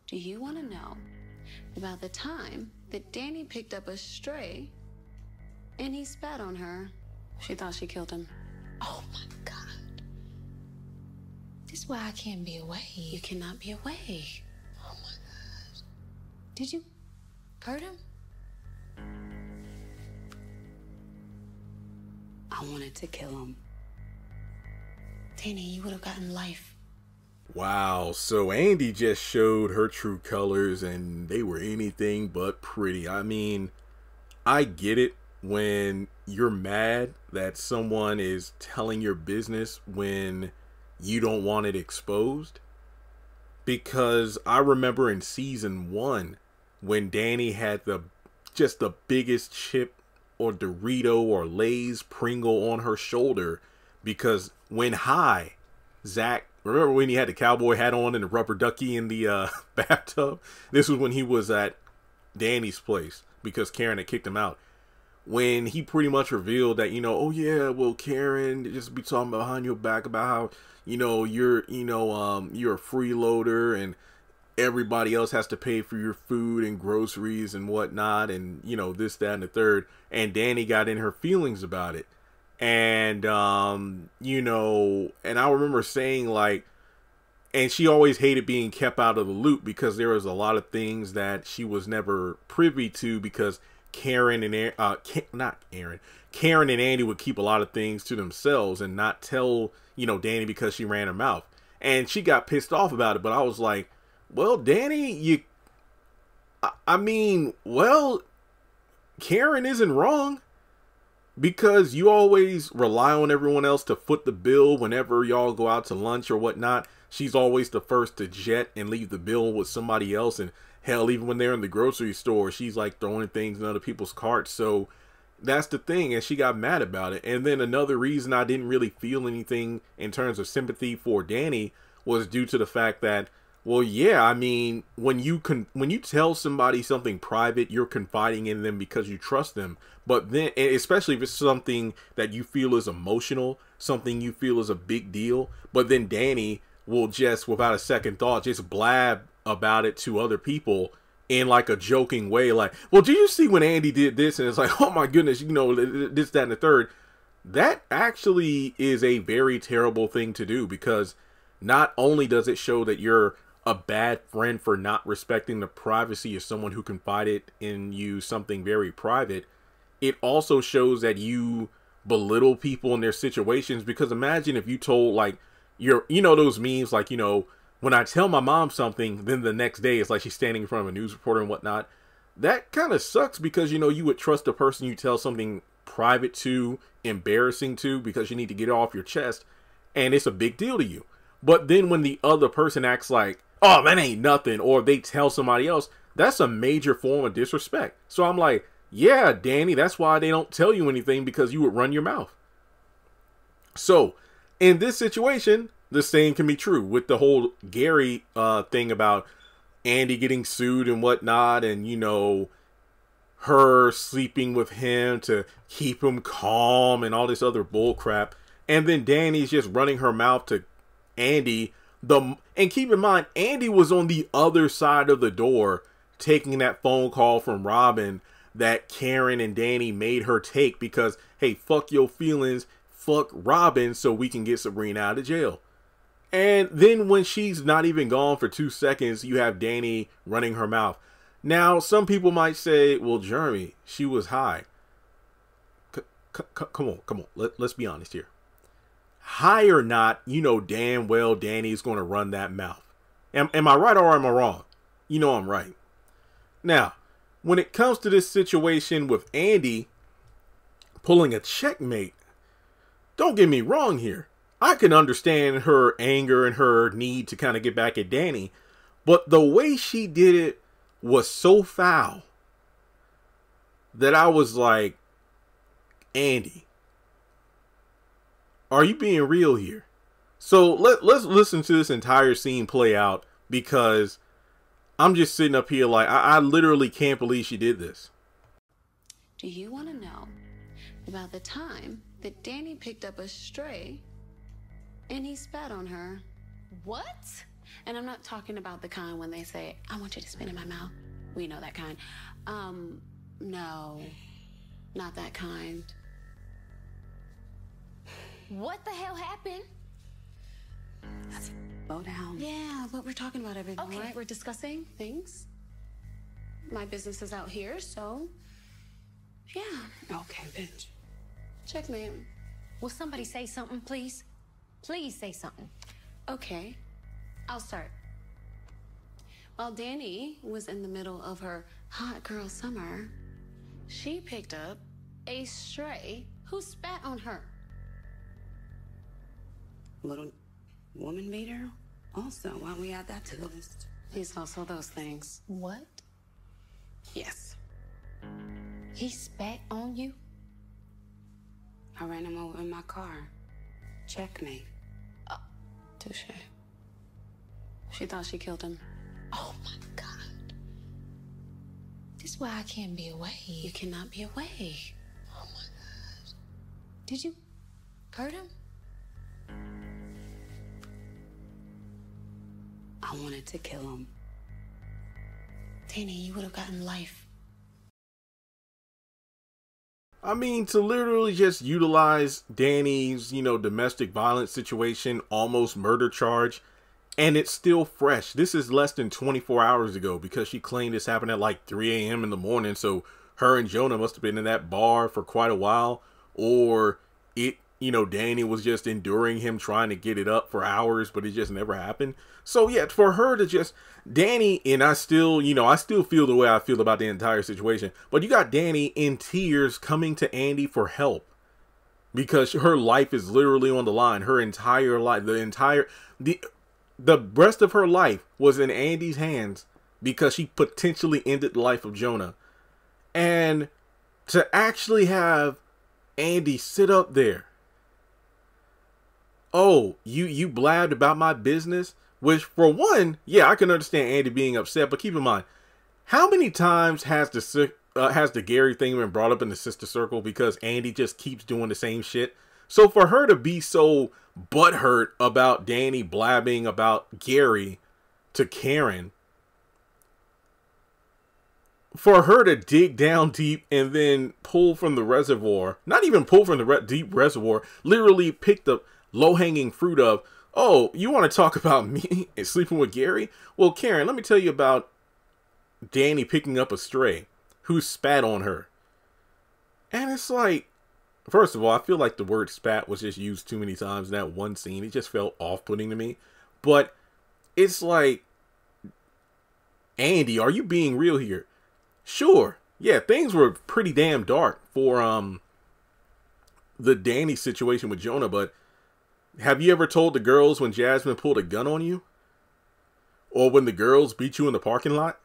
Do you want to know about the time that Danny picked up a stray and he spat on her? She thought she killed him. Oh my God. This is why I can't be away. You cannot be away. Oh my God. Did you hurt him? I wanted to kill him. Danny, you would have gotten life. Wow, so Andi just showed her true colors and they were anything but pretty. I mean, I get it when you're mad that someone is telling your business when you don't want it exposed. Because I remember in season 1 when Danny had the biggest chip or Dorito or Lay's Pringle on her shoulder, because when high, Zach, remember when he had the cowboy hat on and the rubber ducky in the bathtub? This was when he was at Danny's place because Karen had kicked him out. When he pretty much revealed that, oh yeah, well, Karen just be talking behind your back about how, you're a freeloader and everybody else has to pay for your food and groceries and whatnot, and this, that, and the third. And Danny got in her feelings about it. And and I remember saying, like, and she always hated being kept out of the loop because there was a lot of things that she was never privy to, because Karen and Andi would keep a lot of things to themselves and not tell Danny because she ran her mouth, and she got pissed off about it. But I was like, well, Danny, Karen isn't wrong, because you always rely on everyone else to foot the bill whenever y'all go out to lunch or whatnot. She's always the first to jet and leave the bill with somebody else. And hell, even when they're in the grocery store, she's like throwing things in other people's carts. So that's the thing. And she got mad about it. And then another reason I didn't really feel anything in terms of sympathy for Danny was due to the fact that, well, yeah, I mean, when you tell somebody something private, you're confiding in them because you trust them. But then, especially if it's something that you feel is emotional, something you feel is a big deal, but then Danny will just, without a second thought, just blab about it to other people in like a joking way. Like, well, do you see when Andi did this? And it's like, oh my goodness, this, that, and the third. That actually is a very terrible thing to do, because not only does it show that you're a bad friend for not respecting the privacy of someone who confided in you something very private, it also shows that you belittle people in their situations. Because imagine if you told, like, those memes, like, when I tell my mom something, then the next day it's like she's standing in front of a news reporter and whatnot. That kind of sucks, because, you would trust the person you tell something private to, embarrassing to, because you need to get it off your chest, and it's a big deal to you. But then when the other person acts like, oh, that ain't nothing, or they tell somebody else, that's a major form of disrespect. So I'm like, yeah, Danny, that's why they don't tell you anything, because you would run your mouth. So in this situation, the same can be true with the whole Gary thing about Andi getting sued and whatnot, and, her sleeping with him to keep him calm and all this other bull crap. And then Danny's just running her mouth to Andi. And keep in mind, Andi was on the other side of the door taking that phone call from Robin that Karen and Danny made her take, because, hey, fuck your feelings, fuck Robin, so we can get Sabrina out of jail. And then when she's not even gone for 2 seconds, you have Danny running her mouth. Now, some people might say, well, Jeremy, she was high. Come on. Let's be honest here. High or not, damn well Danny's going to run that mouth. Am I right or am I wrong? I'm right. Now, when it comes to this situation with Andi pulling a checkmate, don't get me wrong here. I can understand her anger and her need to kind of get back at Danny, but the way she did it was so foul that I was like, Andi, are you being real here? So let's listen to this entire scene play out, because I'm just sitting up here like, I literally can't believe she did this. Do you want to know about the time that Danny picked up a stray and he spat on her? What? And I'm not talking about the kind when they say, I want you to spit in my mouth. We know that kind. No, not that kind. What the hell happened? Slow down. Yeah, but we're talking about everything, Okay. right? We're discussing things. My business is out here, so yeah. Okay, bitch. Checkmate. Will somebody say something, please? Please say something. Okay, I'll start. While Danny was in the middle of her hot girl summer, she picked up a stray who spat on her. Little woman beater? Also, why don't we add that to the list? He's also those things. What? Yes. He spat on you? I ran him over in my car. Checkmate. Touche. She thought she killed him. Oh my God. This is why I can't be away. You cannot be away. Oh my God. Did you hurt him? I wanted to kill him. Danny, you would have gotten life. I mean, to literally just utilize Danny's, domestic violence situation, almost murder charge, and it's still fresh. This is less than 24 hours ago because she claimed this happened at like 3 a.m. in the morning. So her and Jonah must have been in that bar for quite a while, or Danny was just enduring him trying to get it up for hours, but it just never happened. So yeah, for her to just Danny, and I still feel the way I feel about the entire situation, but you got Danny in tears coming to Andi for help because her life is literally on the line. Her entire life, the rest of her life was in Andi's hands because she potentially ended the life of Jonah. And to actually have Andi sit up there, oh, you blabbed about my business, which for one, yeah, I can understand Andi being upset, but keep in mind, how many times has the Gary thing been brought up in the sister circle because Andi just keeps doing the same shit? So for her to be so butthurt about Danny blabbing about Gary to Karen, for her to dig down deep and then pull from the reservoir, not even pull from the deep reservoir, literally pick the low-hanging fruit of, oh, you want to talk about me and sleeping with Gary? Well, Karen, let me tell you about Danny picking up a stray who spat on her. And it's like, first of all, I feel like the word spat was just used too many times in that one scene. It just felt off-putting to me. But it's like, Andi, are you being real here? Sure. Yeah, things were pretty damn dark for the Danny situation with Jonah, but have you ever told the girls when Jasmine pulled a gun on you? Or when the girls beat you in the parking lot?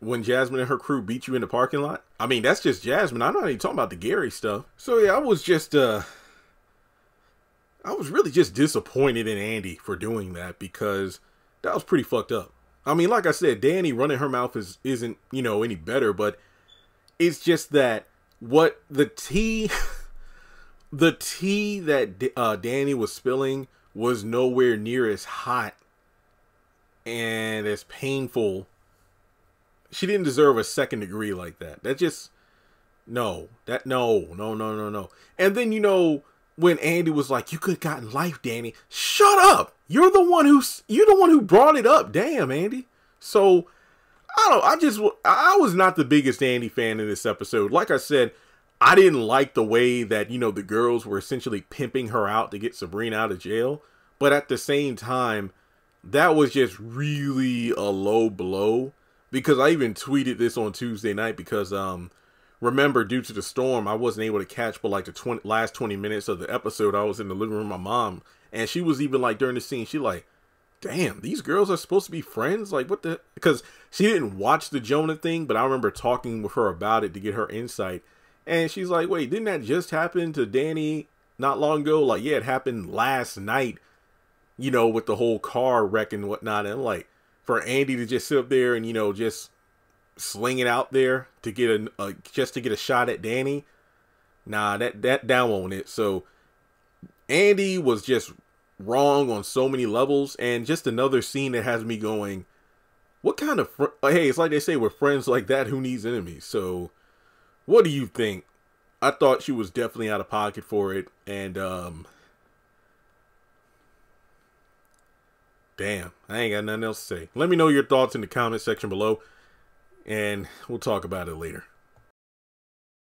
When Jasmine and her crew beat you in the parking lot? I mean, that's just Jasmine. I'm not even talking about the Gary stuff. So yeah, I was really just disappointed in Andi for doing that because that was pretty fucked up. I mean, like I said, Danny running her mouth isn't, any better, but it's just that what the tea that Danny was spilling was nowhere near as hot and as painful. She didn't deserve a second degree like that. That just, no. And then, when Andi was like, you could have gotten life, Danny. Shut up. You're the one who brought it up. Damn, Andi. So, I was not the biggest Andi fan in this episode. Like I said, I didn't like the way that, the girls were essentially pimping her out to get Sabrina out of jail. But at the same time, that was just really a low blow. Because I even tweeted this on Tuesday night because, remember, due to the storm, I wasn't able to catch but like the last 20 minutes of the episode. I was in the living room with my mom. And she was even like, during the scene, she like, damn, these girls are supposed to be friends? Like, what the? Because she didn't watch the Jonah thing, but I remember talking with her about it to get her insight. And she's like, wait, didn't that just happen to Danny not long ago? Like, yeah, it happened last night, with the whole car wreck and whatnot. And I'm like, for Andi to just sit up there and, just sling it out there to get just to get a shot at Danny. Nah, that won't it. So Andi was just wrong on so many levels, and just another scene that has me going, what kind of hey, it's like they say, with friends like that, who needs enemies? So what do you think? I thought she was definitely out of pocket for it, and damn, I ain't got nothing else to say. Let me know your thoughts in the comment section below, and we'll talk about it later.